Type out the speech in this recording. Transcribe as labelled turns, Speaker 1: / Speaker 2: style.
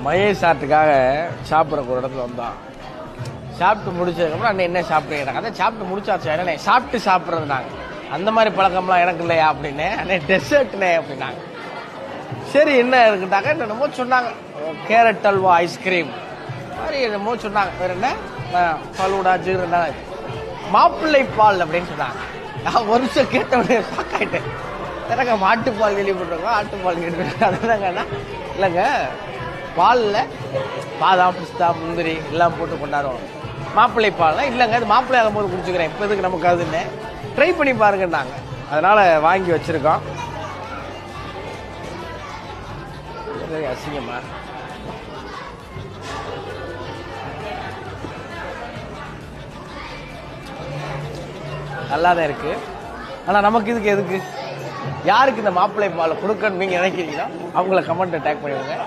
Speaker 1: மகேஷ் சாப்பிட்டுக்காக சாப்பிட்றக்கு ஒரு இடத்துல வந்தான். சாப்பிட்டு முடிச்சதுக்கப்புறம் அண்ணன் என்ன சாப்பிட்றீங்க? அதான் சாப்பிட்டு முடிச்சாச்சு அண்ணே, சாப்பிட்டு சாப்பிட்றது நாங்கள் அந்த மாதிரி பழக்கம்லாம் எனக்கு இல்லையா அப்படின்னு. அண்ணே டெசர்ட்னே அப்படின்னாங்க. சரி என்ன இருக்குட்டாங்க, என்னமோ சொன்னாங்க, கேரட் அல்வா ஐஸ்கிரீம் மாதிரி என்னமோ சொன்னாங்க. வேறு என்ன பலூடா ஜீரா மாப்பிள்ளை பால் அப்படின்னு சொன்னாங்க. நான் ஒரு நிமிஷம் கேட்ட உடனே ஷாக் ஆகிட்டேன். எனக்கு மாட்டுப்பால் கேள்விப்பட்டிருக்கோம், ஆட்டுப்பால் கேள்விப்பட்டிருக்கோம். அதுதாங்கண்ணா இல்லைங்க, பாலில் பாதாம் பிஸ்தா முந்திரி எல்லாம் போட்டு கொண்டாடுவோம். மாப்பிள்ளை பால்னா இல்லைங்க, அது மாப்பிள்ளை ஆகும்போது குடிச்சுக்கிறேன், இப்போ இதுக்கு நமக்கு அதுன்னு ட்ரை பண்ணி பாருங்கன்னாங்க. அதனால் வாங்கி வச்சுருக்கோம். அசிங்கமா நல்லா தான் இருக்கு. ஆனால் நமக்கு இதுக்கு எதுக்கு? யாருக்கு இந்த மாப்பிள்ளை பாலை கொடுக்கணும்னு நீங்கள் நினைக்கிறீங்களோ அவங்கள கமெண்ட்டை டேக் பண்ணிவிடுங்க.